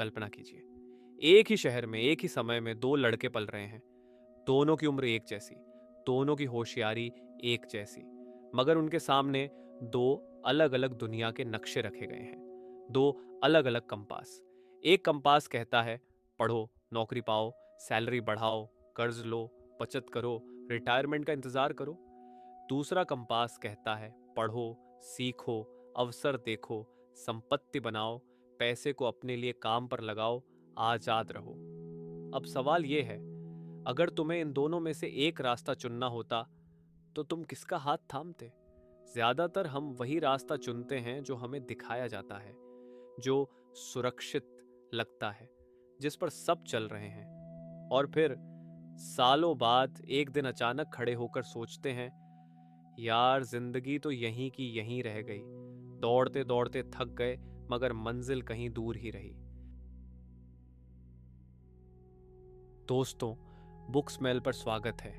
कल्पना कीजिए, एक ही शहर में एक ही समय में दो लड़के पल रहे हैं। दोनों की उम्र एक जैसी, दोनों की होशियारी एक जैसी, मगर उनके सामने दो अलग अलग दुनिया के नक्शे रखे गए हैं, दो अलग अलग कंपास। एक कंपास कहता है पढ़ो, नौकरी पाओ, सैलरी बढ़ाओ, कर्ज लो, बचत करो, रिटायरमेंट का इंतजार करो। दूसरा कंपास कहता है पढ़ो, सीखो, अवसर देखो, संपत्ति बनाओ, पैसे को अपने लिए काम पर लगाओ, आजाद रहो। अब सवाल यह है, अगर तुम्हें इन दोनों में से एक रास्ता चुनना होता तो तुम किसका हाथ थामते? ज्यादातर हम वही रास्ता चुनते हैं जो हमें दिखाया जाता है, जो सुरक्षित लगता है, जिस पर सब चल रहे हैं। और फिर सालों बाद एक दिन अचानक खड़े होकर सोचते हैं, यार जिंदगी तो यहीं की यहीं रह गई, दौड़ते दौड़ते थक गए मगर मंजिल कहीं दूर ही रही। दोस्तों, बुक स्मेल पर स्वागत है।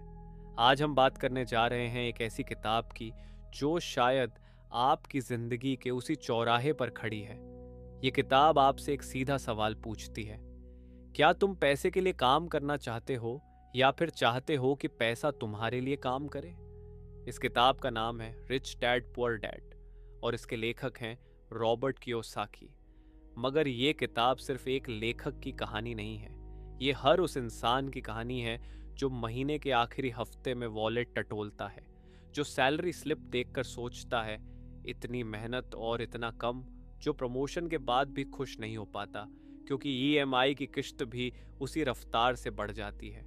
आज हम बात करने जा रहे हैं एक ऐसी किताब की जो शायद आपकी जिंदगी के उसी चौराहे पर खड़ी है। ये किताब आपसे एक सीधा सवाल पूछती है, क्या तुम पैसे के लिए काम करना चाहते हो या फिर चाहते हो कि पैसा तुम्हारे लिए काम करे? इस किताब का नाम है रिच डैड पुअर डैड और इसके लेखक हैं रॉबर्ट कियोसाकी। मगर ये किताब सिर्फ एक लेखक की कहानी नहीं है, ये हर उस इंसान की कहानी है जो महीने के आखिरी हफ्ते में वॉलेट टटोलता है, जो सैलरी स्लिप देखकर सोचता है इतनी मेहनत और इतना कम, जो प्रमोशन के बाद भी खुश नहीं हो पाता क्योंकि ईएमआई की किश्त भी उसी रफ्तार से बढ़ जाती है।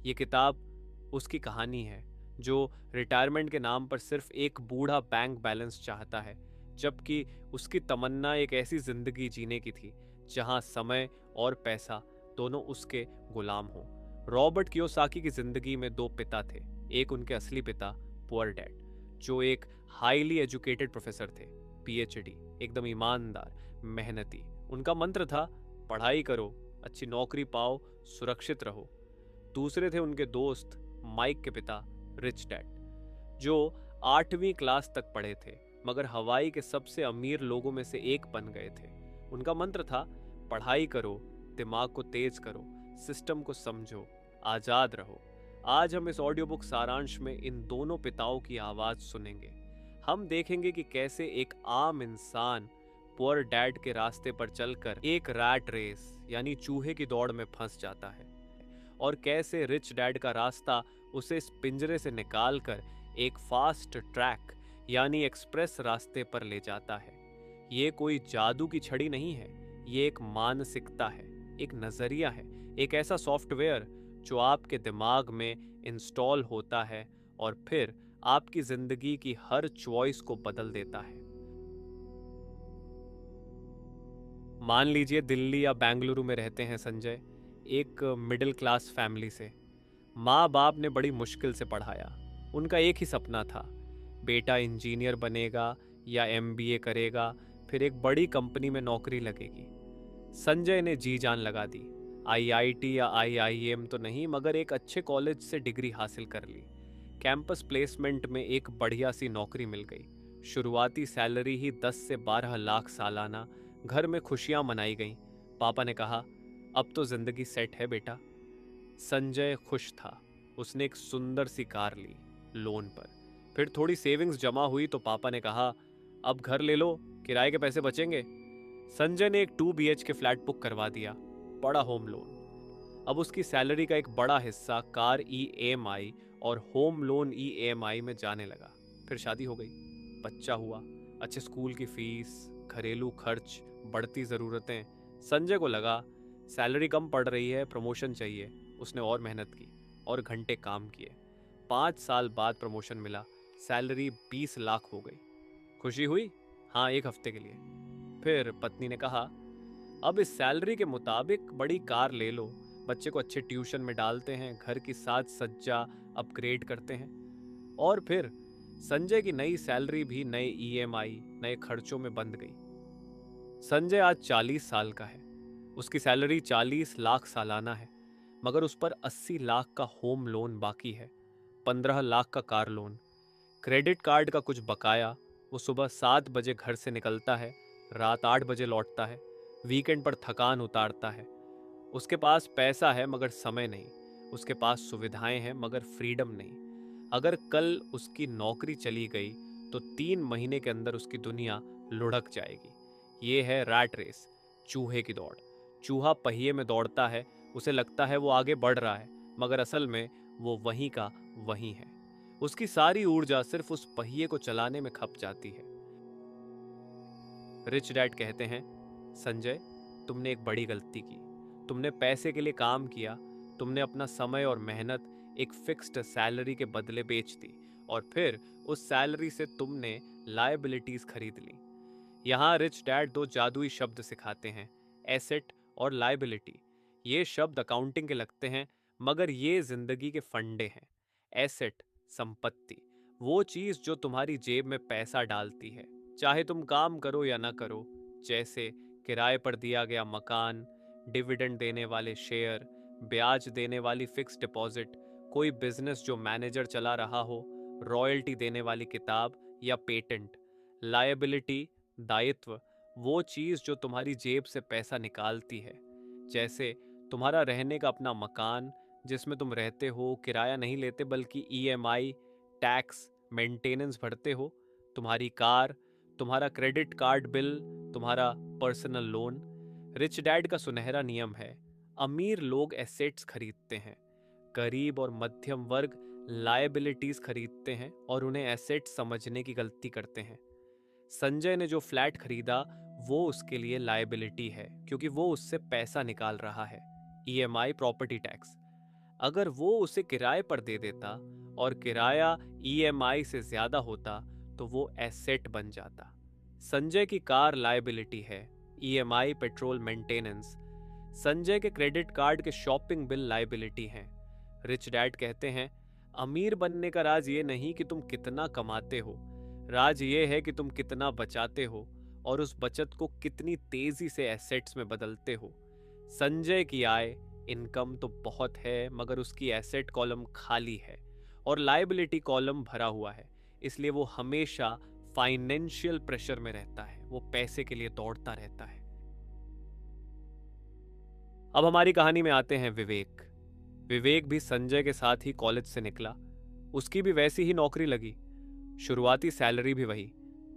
ये किताब उसकी कहानी है जो रिटायरमेंट के नाम पर सिर्फ एक बूढ़ा बैंक बैलेंस चाहता है, जबकि उसकी तमन्ना एक ऐसी जिंदगी जीने की थी जहां समय और पैसा दोनों उसके गुलाम हों। रॉबर्ट कियोसाकी की जिंदगी में दो पिता थे। एक उनके असली पिता पुअर डैड, जो एक हाईली एजुकेटेड प्रोफेसर थे, पीएचडी, एकदम ईमानदार, मेहनती। उनका मंत्र था पढ़ाई करो, अच्छी नौकरी पाओ, सुरक्षित रहो। दूसरे थे उनके दोस्त माइक के पिता रिच डैड, जो 8वीं क्लास तक पढ़े थे मगर हवाई के सबसे अमीर लोगों में से एक बन गए थे। उनका मंत्र था पढ़ाई करो, दिमाग को तेज करो, सिस्टम को समझो, आजाद रहो। आज हम इस ऑडियो बुक सारांश में इन दोनों पिताओं की आवाज सुनेंगे। हम देखेंगे कि कैसे एक आम इंसान पुअर डैड के रास्ते पर चलकर एक रैट रेस यानी चूहे की दौड़ में फंस जाता है और कैसे रिच डैड का रास्ता उसे इस पिंजरे से निकालकर एक फास्ट ट्रैक यानी एक्सप्रेस रास्ते पर ले जाता है। ये कोई जादू की छड़ी नहीं है, ये एक मानसिकता है, एक नजरिया है, एक ऐसा सॉफ्टवेयर जो आपके दिमाग में इंस्टॉल होता है और फिर आपकी जिंदगी की हर चॉइस को बदल देता है। मान लीजिए दिल्ली या बेंगलुरु में रहते हैं संजय, एक मिडिल क्लास फैमिली से। माँ बाप ने बड़ी मुश्किल से पढ़ाया। उनका एक ही सपना था, बेटा इंजीनियर बनेगा या एमबीए करेगा, फिर एक बड़ी कंपनी में नौकरी लगेगी। संजय ने जी जान लगा दी। आईआईटी या आईआईएम तो नहीं मगर एक अच्छे कॉलेज से डिग्री हासिल कर ली। कैंपस प्लेसमेंट में एक बढ़िया सी नौकरी मिल गई। शुरुआती सैलरी ही 10 से 12 लाख सालाना। घर में खुशियां मनाई गईं। पापा ने कहा अब तो जिंदगी सेट है बेटा। संजय खुश था। उसने एक सुंदर सी कार ली लोन पर। फिर थोड़ी सेविंग्स जमा हुई तो पापा ने कहा अब घर ले लो, किराए के पैसे बचेंगे। संजय ने एक 2 BHK फ्लैट बुक करवा दिया, बड़ा होम लोन। अब उसकी सैलरी का एक बड़ा हिस्सा कार ईएमआई और होम लोन ईएमआई में जाने लगा। फिर शादी हो गई, बच्चा हुआ, अच्छे स्कूल की फीस, घरेलू खर्च, बढ़ती ज़रूरतें। संजय को लगा सैलरी कम पड़ रही है, प्रमोशन चाहिए। उसने और मेहनत की और घंटे काम किए। 5 साल बाद प्रमोशन मिला, सैलरी 20 लाख हो गई। खुशी हुई? हाँ, एक हफ्ते के लिए। फिर पत्नी ने कहा अब इस सैलरी के मुताबिक बड़ी कार ले लो, बच्चे को अच्छे ट्यूशन में डालते हैं, घर की साज सज्जा अपग्रेड करते हैं। और फिर संजय की नई सैलरी भी नए ईएमआई, नए खर्चों में बंध गई। संजय आज 40 साल का है। उसकी सैलरी 40 लाख सालाना है, मगर उस पर 80 लाख का होम लोन बाकी है, 15 लाख का कार लोन, क्रेडिट कार्ड का कुछ बकाया। वो सुबह 7 बजे घर से निकलता है, रात 8 बजे लौटता है। वीकेंड पर थकान उतारता है। उसके पास पैसा है मगर समय नहीं, उसके पास सुविधाएं हैं मगर फ्रीडम नहीं। अगर कल उसकी नौकरी चली गई तो 3 महीने के अंदर उसकी दुनिया लुढ़क जाएगी। ये है रैट रेस, चूहे की दौड़। चूहा पहिए में दौड़ता है, उसे लगता है वो आगे बढ़ रहा है, मगर असल में वो वहीं का वहीं है। उसकी सारी ऊर्जा सिर्फ उस पहिए को चलाने में खप जाती है। रिच डैड कहते हैं, संजय, तुमने एक बड़ी गलती की। तुमने पैसे के लिए काम किया, तुमने अपना समय और मेहनत एक फिक्स्ड सैलरी के बदले बेच दी, और फिर उस सैलरी से तुमने लायबिलिटीज खरीद ली। यहाँ रिच डैड 2 जादुई शब्द सिखाते हैं, एसेट और लायबिलिटी। ये शब्द अकाउंटिंग के लगते हैं, मगर ये जिंदगी के फंडे हैं। एसेट, संपत्ति, वो चीज जो तुम्हारी जेब में पैसा डालती है, चाहे तुम काम करो या ना करो। जैसे किराए पर दिया गया मकान, डिविडेंड देने वाले शेयर, ब्याज देने वाली फिक्स डिपॉजिट, कोई बिजनेस जो मैनेजर चला रहा हो, रॉयल्टी देने वाली किताब या पेटेंट। लायबिलिटी, दायित्व, वो चीज जो तुम्हारी जेब से पैसा निकालती है। जैसे तुम्हारा रहने का अपना मकान जिसमें तुम रहते हो, किराया नहीं लेते बल्कि ईएमआई, टैक्स, मेंटेनेंस भरते हो। तुम्हारी कार, तुम्हारा क्रेडिट कार्ड बिल, तुम्हारा पर्सनल लोन। रिच डैड का सुनहरा नियम है, अमीर लोग एसेट्स खरीदते हैं, गरीब और मध्यम वर्ग लायबिलिटीज खरीदते हैं और उन्हें एसेट समझने की गलती करते हैं। संजय ने जो फ्लैट खरीदा वो उसके लिए लायबिलिटी है, क्योंकि वो उससे पैसा निकाल रहा है, ईएमआई, प्रॉपर्टी टैक्स। अगर वो उसे किराए पर दे देता और किराया ईएमआई से ज्यादा होता तो वो एसेट बन जाता। संजय की कार लायबिलिटी है, ईएमआई, पेट्रोल, मेंटेनेंस। संजय के क्रेडिट कार्ड के शॉपिंग बिल लायबिलिटी हैं। रिच डैड कहते हैं, अमीर बनने का राज ये नहीं कि तुम कितना कमाते हो, राज ये है कि तुम कितना बचाते हो और उस बचत को कितनी तेजी से एसेट्स में बदलते हो। संजय की आय, इनकम तो बहुत है, मगर उसकी एसेट कॉलम खाली है और लायबिलिटी कॉलम भरा हुआ है। इसलिए वो हमेशा फाइनेंशियल प्रेशर में रहता है, वो पैसे के लिए दौड़ता रहता है। अब हमारी कहानी में आते हैं विवेक। विवेक भी संजय के साथ ही कॉलेज से निकला। उसकी भी वैसी ही नौकरी लगी, शुरुआती सैलरी भी वही,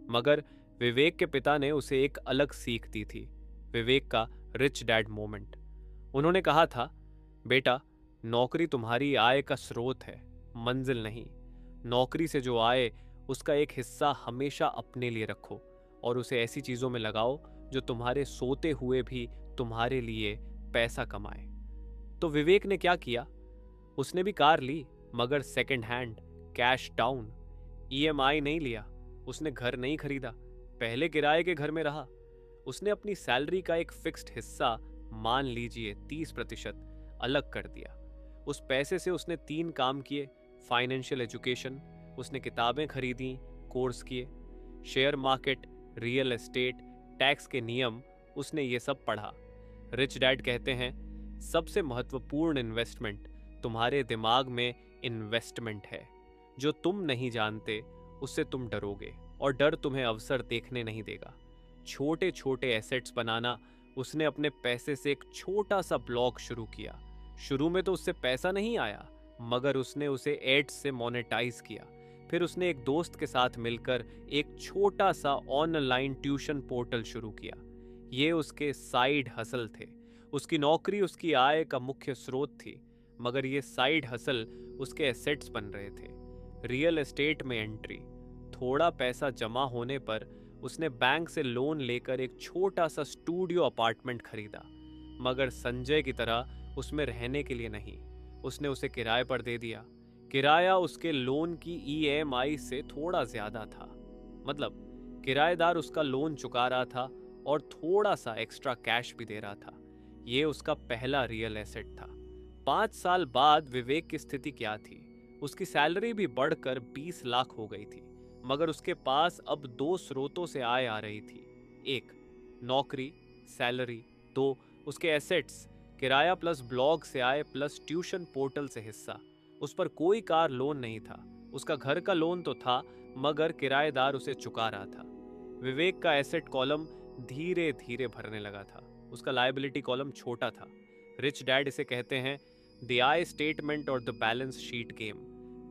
मगर विवेक के पिता ने उसे एक अलग सीख दी थी। विवेक का रिच डैड मोमेंट। उन्होंने कहा था, बेटा, नौकरी तुम्हारी आय का स्रोत है, मंजिल नहीं। नौकरी से जो आए उसका एक हिस्सा हमेशा अपने लिए रखो और उसे ऐसी चीजों में लगाओ जो तुम्हारे सोते हुए भी तुम्हारे लिए पैसा कमाए। तो विवेक ने क्या किया? उसने भी कार ली, मगर second hand, cash down. EMI नहीं लिया, उसने घर नहीं खरीदा, पहले किराए के घर में रहा। उसने अपनी सैलरी का एक फिक्स्ड हिस्सा, मान लीजिए 30%, अलग कर दिया। उस पैसे से उसने 3 काम किए। फाइनेंशियल एजुकेशन, उसने किताबें खरीदी, कोर्स किए। Share market, real estate, tax के नियम, उसने ये सब पढ़ा। रिच डैड कहते हैं, सबसे महत्वपूर्ण इन्वेस्टमेंट तुम्हारे दिमाग में इन्वेस्टमेंट है। जो तुम नहीं जानते उससे तुम डरोगे और डर तुम्हें अवसर देखने नहीं देगा। छोटे छोटे एसेट्स बनाना। उसने अपने पैसे से एक छोटा सा ब्लॉग शुरू किया। शुरू में तो उससे पैसा नहीं आया, मगर उसने उसे एड्स से मोनेटाइज किया। फिर उसने एक दोस्त के साथ मिलकर एक छोटा सा ऑनलाइन ट्यूशन पोर्टल शुरू किया। ये उसके साइड हसल थे। उसकी नौकरी उसकी आय का मुख्य स्रोत थी, मगर ये साइड हसल उसके एसेट्स बन रहे थे। रियल एस्टेट में एंट्री। थोड़ा पैसा जमा होने पर उसने बैंक से लोन लेकर एक छोटा सा स्टूडियो अपार्टमेंट खरीदा, मगर संजय की तरह उसमें रहने के लिए नहीं। उसने उसे किराए पर दे दिया। किराया उसके लोन की ईएमआई से थोड़ा ज्यादा था। मतलब किराएदार उसका लोन चुका रहा था और थोड़ा सा एक्स्ट्रा कैश भी दे रहा था। ये उसका पहला रियल एसेट था। 5 साल बाद विवेक की स्थिति क्या थी? उसकी सैलरी भी बढ़कर 20 लाख हो गई थी, मगर उसके पास अब 2 स्रोतों से आय आ रही थी। 1, नौकरी, सैलरी। 2, उसके एसेट्स, किराया प्लस ब्लॉग से आय प्लस ट्यूशन पोर्टल से हिस्सा। उस पर कोई कार लोन नहीं था। उसका घर का लोन तो था, मगर किराएदार उसे चुका रहा था। विवेक का एसेट कॉलम धीरे धीरे भरने लगा था। उसका लायबिलिटी कॉलम छोटा था। रिच डैड इसे कहते हैं द आई स्टेटमेंट और द बैलेंस शीट गेम।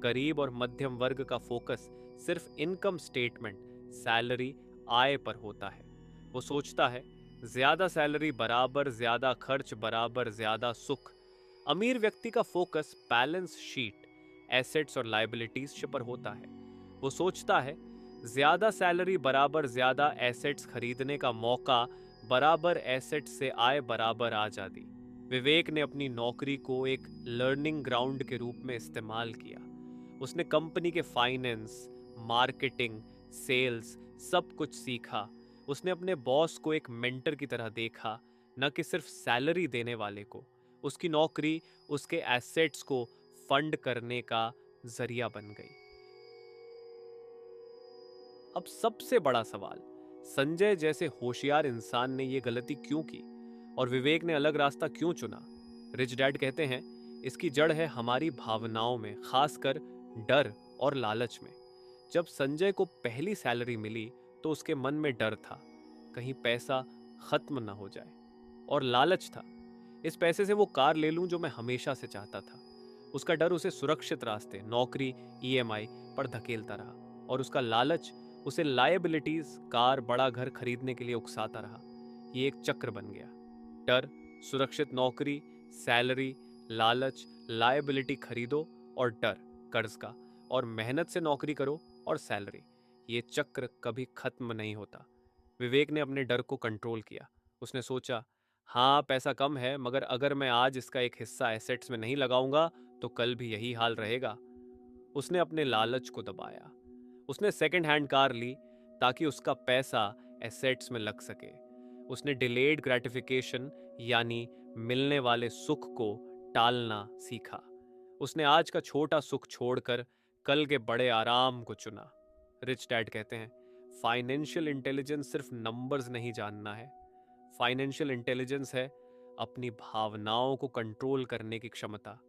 गरीब और मध्यम वर्ग का फोकस सिर्फ इनकम स्टेटमेंट, सैलरी, आय पर होता है। वो सोचता है ज्यादा सैलरी बराबर ज्यादा खर्च बराबर ज्यादा सुख। अमीर व्यक्ति का फोकस बैलेंस शीट, एसेट्स और लायबिलिटीज पर होता है। वो सोचता है ज्यादा सैलरी बराबर ज्यादा एसेट्स खरीदने का मौका बराबर एसेट्स से आय बराबर आजादी। विवेक ने अपनी नौकरी को एक लर्निंग ग्राउंड के रूप में इस्तेमाल किया। उसने कंपनी के फाइनेंस, मार्केटिंग, सेल्स सब कुछ सीखा। उसने अपने बॉस को एक मेंटर की तरह देखा, न कि सिर्फ सैलरी देने वाले को। उसकी नौकरी उसके एसेट्स को फंड करने का जरिया बन गई। अब सबसे बड़ा सवाल, संजय जैसे होशियार इंसान ने यह गलती क्यों की और विवेक ने अलग रास्ता क्यों चुना? रिच डैड कहते हैं इसकी जड़ है हमारी भावनाओं में, खासकर डर और लालच में। जब संजय को पहली सैलरी मिली तो उसके मन में डर था, कहीं पैसा खत्म ना हो जाए, और लालच था, इस पैसे से वो कार ले लूं जो मैं हमेशा से चाहता था। उसका डर उसे सुरक्षित रास्ते, नौकरी, ईएमआई पर धकेलता रहा, और उसका लालच उसे लायबिलिटीज, कार, बड़ा घर खरीदने के लिए उकसाता रहा। ये एक चक्र बन गया। डर, सुरक्षित नौकरी, सैलरी, लालच, लायबिलिटी खरीदो और डर, कर्ज का, और मेहनत से नौकरी करो और सैलरी। ये चक्र कभी खत्म नहीं होता। विवेक ने अपने डर को कंट्रोल किया। उसने सोचा, हाँ पैसा कम है, मगर अगर मैं आज इसका एक हिस्सा एसेट्स में नहीं लगाऊंगा तो कल भी यही हाल रहेगा। उसने अपने लालच को दबाया। उसने सेकंड हैंड कार ली ताकि उसका पैसा एसेट्स में लग सके। उसने डिलेड ग्रेटिफिकेशन यानी मिलने वाले सुख को टालना सीखा। उसने आज का छोटा सुख छोड़कर कल के बड़े आराम को चुना। रिच डैड कहते हैं फाइनेंशियल इंटेलिजेंस सिर्फ नंबर्स नहीं जानना है। फाइनेंशियल इंटेलिजेंस है अपनी भावनाओं को कंट्रोल करने की क्षमता।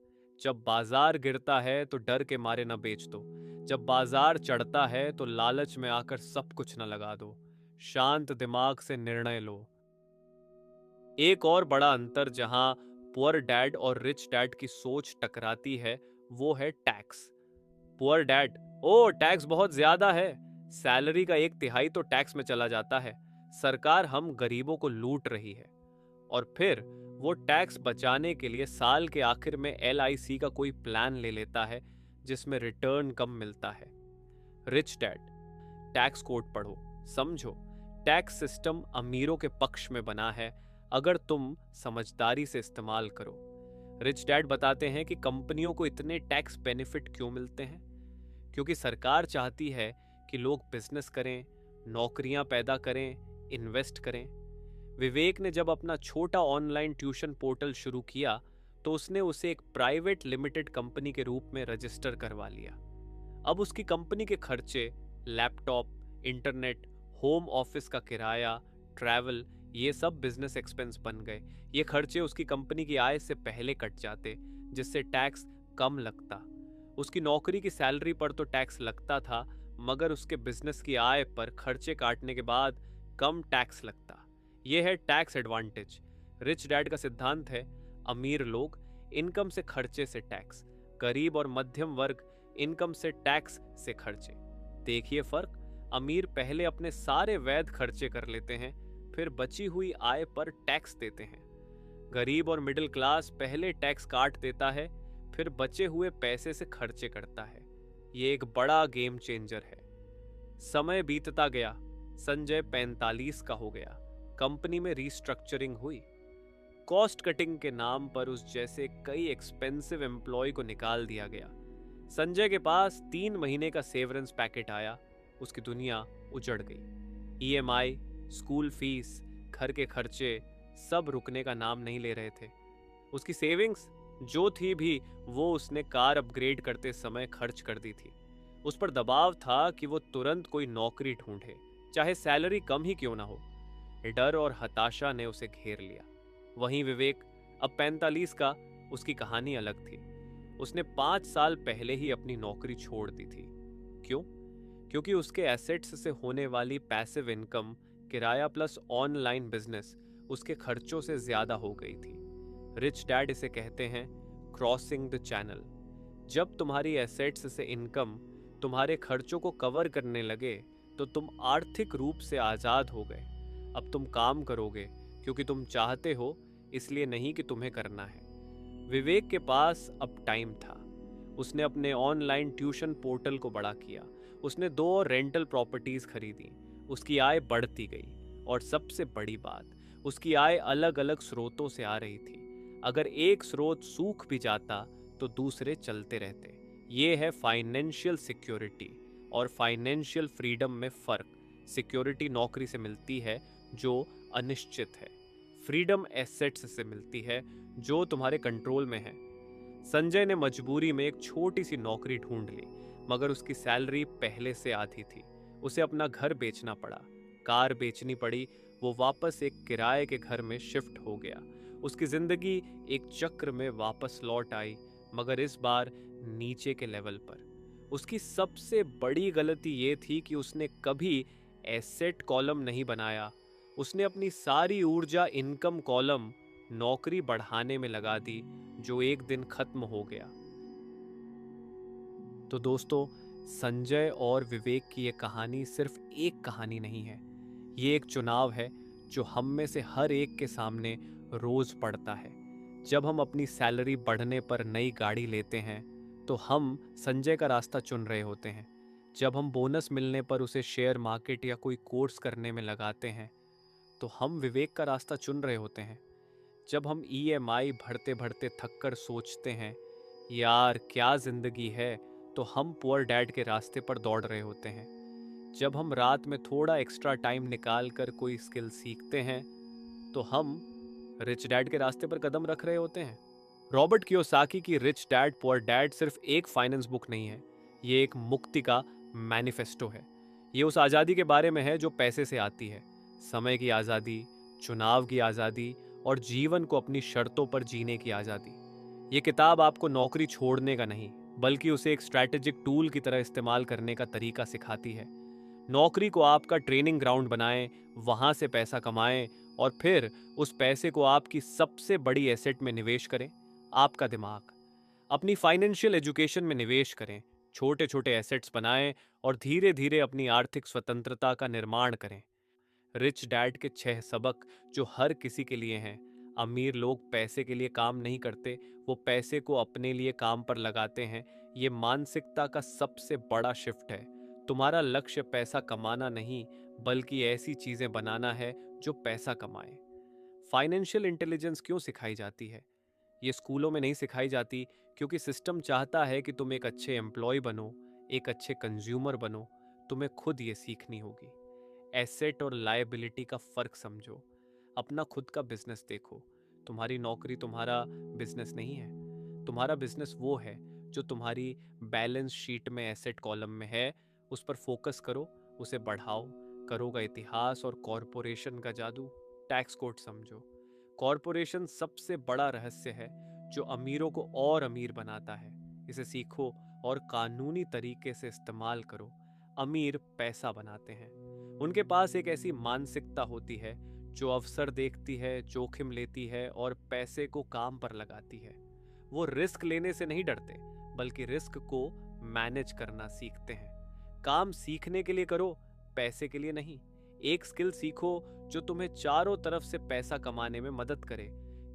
जब बाजार गिरता है तो डर के मारे न बेच दो। जब बाजार चढ़ता है तो लालच में आकर सब कुछ न लगा दो। शांत दिमाग से निर्णय लो। एक और बड़ा अंतर जहां पुअर डैड और रिच डैड की सोच टकराती है वो है टैक्स। पुअर डैड, ओ टैक्स बहुत ज्यादा है, सैलरी का 1/3 तो टैक्स में चला जाता है, सरकार हम गरीबों को लूट रही है। और फिर वो टैक्स बचाने के लिए साल के आखिर में LIC का कोई प्लान ले लेता है जिसमें रिटर्न कम मिलता है। रिच डैड, टैक्स कोड पढ़ो, समझो, टैक्स सिस्टम अमीरों के पक्ष में बना है अगर तुम समझदारी से इस्तेमाल करो। रिच डैड बताते हैं कि कंपनियों को इतने टैक्स बेनिफिट क्यों मिलते हैं, क्योंकि सरकार चाहती है कि लोग बिजनेस करें, नौकरियां पैदा करें, इन्वेस्ट करें। विवेक ने जब अपना छोटा ऑनलाइन ट्यूशन पोर्टल शुरू किया तो उसने उसे एक प्राइवेट लिमिटेड कंपनी के रूप में रजिस्टर करवा लिया। अब उसकी कंपनी के खर्चे, लैपटॉप, इंटरनेट, होम ऑफिस का किराया, ट्रैवल, ये सब बिजनेस एक्सपेंस बन गए। ये खर्चे उसकी कंपनी की आय से पहले कट जाते, जिससे टैक्स कम लगता। उसकी नौकरी की सैलरी पर तो टैक्स लगता था, मगर उसके बिजनेस की आय पर खर्चे काटने के बाद कम टैक्स लगता। यह है टैक्स एडवांटेज। रिच डैड का सिद्धांत है अमीर लोग इनकम से खर्चे से टैक्स, गरीब और मध्यम वर्ग इनकम से टैक्स से खर्चे। देखिए फर्क, अमीर पहले अपने सारे वैध खर्चे कर लेते हैं, फिर बची हुई आय पर टैक्स देते हैं। गरीब और मिडिल क्लास पहले टैक्स काट देता है, फिर बचे हुए पैसे से खर्चे करता है। ये एक बड़ा गेम चेंजर है। समय बीतता गया, संजय 45 का हो गया। कंपनी में रीस्ट्रक्चरिंग हुई। कॉस्ट कटिंग के नाम पर उस जैसे कई एक्सपेंसिव एम्प्लॉय को निकाल दिया गया। संजय के पास 3 महीने का सेवरेंस पैकेट आया। उसकी दुनिया उजड़ गई। EMI, स्कूल फीस, घर के खर्चे सब रुकने का नाम नहीं ले रहे थे। उसकी सेविंग्स जो थी भी वो उसने कार अपग्रेड करते समय खर्च कर दी थी। उस पर दबाव था कि वो तुरंत कोई नौकरी ढूंढे, चाहे सैलरी कम ही क्यों ना हो। डर और हताशा ने उसे घेर लिया। वहीं विवेक, अब 45 का, उसकी कहानी अलग थी। उसने 5 साल पहले ही अपनी नौकरी छोड़ दी थी। क्यों? क्योंकि उसके एसेट्स से होने वाली पैसिव इनकम किराया प्लस ऑनलाइन बिजनेस उसके खर्चों से ज्यादा हो गई थी। रिच डैड इसे कहते हैं क्रॉसिंग द चैनल। जब तुम्हारी एसेट्स से इनकम तुम्हारे खर्चों को कवर करने लगे तो तुम आर्थिक रूप से आजाद हो गए। अब तुम काम करोगे क्योंकि तुम चाहते हो, इसलिए नहीं कि तुम्हें करना है। विवेक के पास अब टाइम था। उसने अपने ऑनलाइन ट्यूशन पोर्टल को बड़ा किया। उसने 2 और रेंटल प्रॉपर्टीज खरीदी। उसकी आय बढ़ती गई और सबसे बड़ी बात, उसकी आय अलग अलग स्रोतों से आ रही थी। अगर एक स्रोत सूख भी जाता तो दूसरे चलते रहते। ये है फाइनेंशियल सिक्योरिटी और फाइनेंशियल फ्रीडम में फ़र्क। सिक्योरिटी नौकरी से मिलती है जो अनिश्चित है, फ्रीडम एसेट्स से मिलती है जो तुम्हारे कंट्रोल में है। संजय ने मजबूरी में एक छोटी सी नौकरी ढूंढ ली, मगर उसकी सैलरी पहले से आधी थी। उसे अपना घर बेचना पड़ा, कार बेचनी पड़ी। वो वापस एक किराए के घर में शिफ्ट हो गया। उसकी जिंदगी एक चक्र में वापस लौट आई, मगर इस बार नीचे के लेवल पर। उसकी सबसे बड़ी गलती ये थी कि उसने कभी एसेट कॉलम नहीं बनाया। उसने अपनी सारी ऊर्जा इनकम कॉलम नौकरी बढ़ाने में लगा दी, जो एक दिन खत्म हो गया। तो दोस्तों, संजय और विवेक की ये कहानी सिर्फ एक कहानी नहीं है। ये एक चुनाव है जो हम में से हर एक के सामने रोज पड़ता है। जब हम अपनी सैलरी बढ़ने पर नई गाड़ी लेते हैं तो हम संजय का रास्ता चुन रहे होते हैं। जब हम बोनस मिलने पर उसे शेयर मार्केट या कोई कोर्स करने में लगाते हैं तो हम विवेक का रास्ता चुन रहे होते हैं। जब हम ईएमआई भरते भरते थक कर सोचते हैं यार क्या जिंदगी है, तो हम पुअर डैड के रास्ते पर दौड़ रहे होते हैं। जब हम रात में थोड़ा एक्स्ट्रा टाइम निकाल कर कोई स्किल सीखते हैं तो हम रिच डैड के रास्ते पर कदम रख रहे होते हैं। रॉबर्ट कियोसाकी की रिच डैड पुअर डैड सिर्फ एक फाइनेंस बुक नहीं है, ये एक मुक्ति का मैनिफेस्टो है। ये उस आज़ादी के बारे में है जो पैसे से आती है। समय की आज़ादी, चुनाव की आज़ादी और जीवन को अपनी शर्तों पर जीने की आज़ादी। ये किताब आपको नौकरी छोड़ने का नहीं, बल्कि उसे एक स्ट्रैटेजिक टूल की तरह इस्तेमाल करने का तरीका सिखाती है। नौकरी को आपका ट्रेनिंग ग्राउंड बनाएं, वहां से पैसा कमाएं और फिर उस पैसे को आपकी सबसे बड़ी एसेट में निवेश करें, आपका दिमाग। अपनी फाइनेंशियल एजुकेशन में निवेश करें, छोटे छोटे एसेट्स बनाएं और धीरे धीरे अपनी आर्थिक स्वतंत्रता का निर्माण करें। रिच डैड के 6 सबक जो हर किसी के लिए हैं। अमीर लोग पैसे के लिए काम नहीं करते, वो पैसे को अपने लिए काम पर लगाते हैं। ये मानसिकता का सबसे बड़ा शिफ्ट है। तुम्हारा लक्ष्य पैसा कमाना नहीं, बल्कि ऐसी चीजें बनाना है जो पैसा कमाए। फाइनेंशियल इंटेलिजेंस क्यों सिखाई जाती है? ये स्कूलों में नहीं सिखाई जाती क्योंकि सिस्टम चाहता है कि तुम एक अच्छे एम्प्लॉय बनो, एक अच्छे कंज्यूमर बनो। तुम्हें खुद ये सीखनी होगी। एसेट और लायबिलिटी का फर्क समझो। अपना खुद का बिजनेस देखो। तुम्हारी नौकरी तुम्हारा बिजनेस नहीं है। तुम्हारा बिजनेस वो है जो तुम्हारी बैलेंस शीट में एसेट कॉलम में है। उस पर फोकस करो, उसे बढ़ाओ। करो का इतिहास और कॉरपोरेशन का जादू। टैक्स कोड समझो। कॉरपोरेशन सबसे बड़ा रहस्य है जो अमीरों को और अमीर बनाता है। इसे सीखो और कानूनी तरीके से इस्तेमाल करो। अमीर पैसा बनाते हैं। उनके पास एक ऐसी मानसिकता होती है जो अवसर देखती है, जोखिम लेती है और पैसे को काम पर लगाती है। वो रिस्क लेने से नहीं डरते, बल्कि रिस्क को मैनेज करना सीखते हैं। काम सीखने के लिए करो, पैसे के लिए नहीं। एक स्किल सीखो जो तुम्हें चारों तरफ से पैसा कमाने में मदद करे।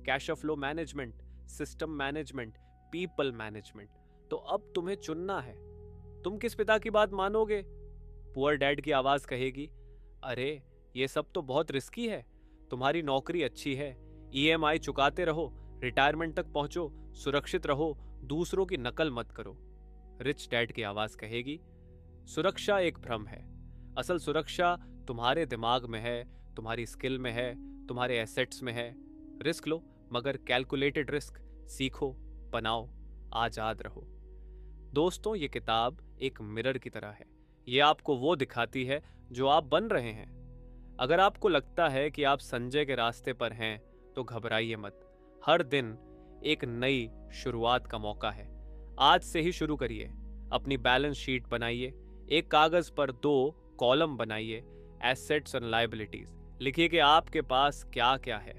Cash flow management, system management, people management. तो अब तुम्हें चुनना है, तुम किस पिता की बात मानोगे? पुअर डैड की आवाज कहेगी, अरे ये सब तो बहुत रिस्की है। तुम्हारी नौकरी अच्छी है, ईएमआई चुकाते रहो, रिटायरमेंट तक पहुंचो, सुरक्षित रहो, दूसरों की नकल मत करो। रिच डैड की आवाज कहेगी, सुरक्षा एक भ्रम है। असल सुरक्षा तुम्हारे दिमाग में है, तुम्हारी स्किल में है, तुम्हारे एसेट्स में है। रिस्क लो, मगर कैलकुलेटेड रिस्क। सीखो, बनाओ, आजाद रहो। दोस्तों, ये किताब एक मिरर की तरह है। ये आपको वो दिखाती है जो आप बन रहे हैं। अगर आपको लगता है कि आप संजय के रास्ते पर हैं तो घबराइए मत। हर दिन एक नई शुरुआत का मौका है। आज से ही शुरू करिए। अपनी बैलेंस शीट बनाइए, एक कागज पर 2 कॉलम बनाइए, एसेट्स एंड लायबिलिटीज। लिखिए कि आपके पास क्या क्या है।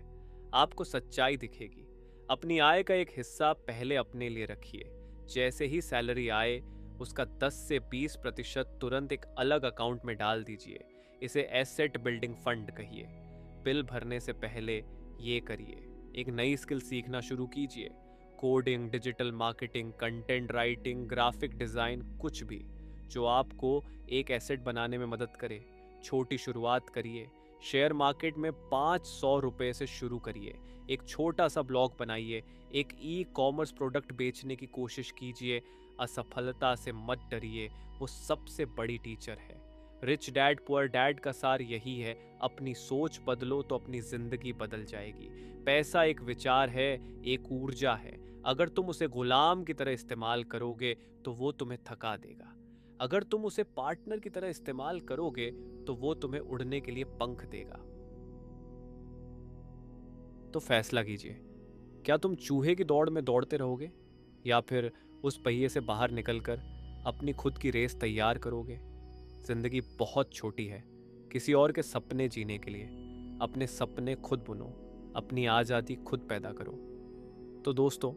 आपको सच्चाई दिखेगी। अपनी आय का एक हिस्सा पहले अपने लिए रखिए। जैसे ही सैलरी आए उसका 10 से 20% तुरंत एक अलग अकाउंट में डाल दीजिए। इसे एसेट बिल्डिंग फंड कहिए। बिल भरने से पहले ये करिए। एक नई स्किल सीखना शुरू कीजिए। Coding, digital marketing, content writing, graphic design, कुछ भी जो आपको एक एसेट बनाने में मदद करे। छोटी शुरुआत करिए। शेयर मार्केट में 500 रुपये से शुरू करिए। एक छोटा सा ब्लॉग बनाइए। एक ई कॉमर्स प्रोडक्ट बेचने की कोशिश कीजिए। असफलता से मत डरिए, वो सबसे बड़ी टीचर है। रिच डैड पुअर डैड का सार यही है, अपनी सोच बदलो तो अपनी जिंदगी बदल जाएगी। पैसा एक विचार है, एक ऊर्जा है। अगर तुम उसे गुलाम की तरह इस्तेमाल करोगे तो वो तुम्हें थका देगा। अगर तुम उसे पार्टनर की तरह इस्तेमाल करोगे तो वो तुम्हें उड़ने के लिए पंख देगा। तो फैसला कीजिए, क्या तुम चूहे की दौड़ में दौड़ते रहोगे या फिर उस पहिए से बाहर निकलकर अपनी खुद की रेस तैयार करोगे। जिंदगी बहुत छोटी है किसी और के सपने जीने के लिए। अपने सपने खुद बुनो, अपनी आज़ादी खुद पैदा करो। तो दोस्तों,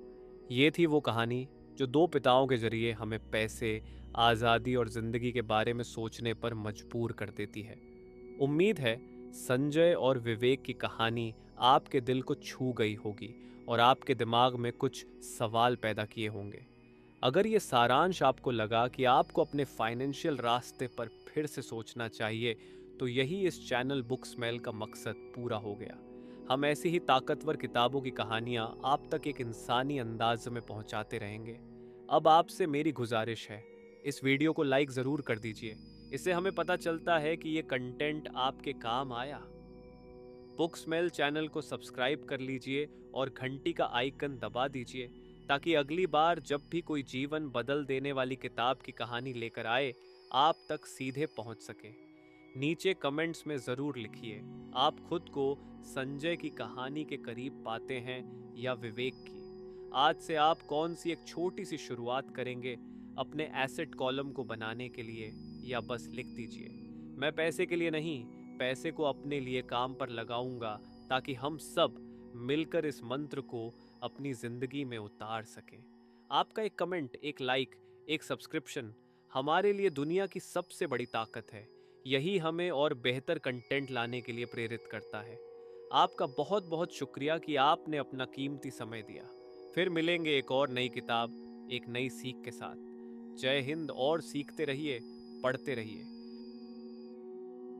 ये थी वो कहानी जो दो पिताओं के जरिए हमें पैसे, आज़ादी और ज़िंदगी के बारे में सोचने पर मजबूर कर देती है। उम्मीद है संजय और विवेक की कहानी आपके दिल को छू गई होगी और आपके दिमाग में कुछ सवाल पैदा किए होंगे। अगर ये सारांश आपको लगा कि आपको अपने फाइनेंशियल रास्ते पर फिर से सोचना चाहिए, तो यही इस चैनल बुक स्मेल का मकसद पूरा हो गया। हम ऐसी ही ताकतवर किताबों की कहानियां आप तक एक इंसानी अंदाज में पहुंचाते रहेंगे। अब आपसे मेरी गुजारिश है, इस वीडियो को लाइक ज़रूर कर दीजिए। इससे हमें पता चलता है कि ये कंटेंट आपके काम आया। बुक स्मेल चैनल को सब्सक्राइब कर लीजिए और घंटी का आइकन दबा दीजिए ताकि अगली बार जब भी कोई जीवन बदल देने वाली किताब की कहानी लेकर आए, आप तक सीधे पहुंच सके। नीचे कमेंट्स में ज़रूर लिखिए, आप खुद को संजय की कहानी के करीब पाते हैं या विवेक की। आज से आप कौन सी एक छोटी सी शुरुआत करेंगे अपने एसेट कॉलम को बनाने के लिए, या बस लिख दीजिए, मैं पैसे के लिए नहीं, पैसे को अपने लिए काम पर लगाऊंगा, ताकि हम सब मिलकर इस मंत्र को अपनी जिंदगी में उतार सकें। आपका एक कमेंट, एक लाइक, एक सब्सक्रिप्शन हमारे लिए दुनिया की सबसे बड़ी ताकत है। यही हमें और बेहतर कंटेंट लाने के लिए प्रेरित करता है। आपका बहुत बहुत शुक्रिया कि आपने अपना कीमती समय दिया। फिर मिलेंगे एक और नई किताब, एक नई सीख के साथ। जय हिंद और सीखते रहिए, पढ़ते रहिए।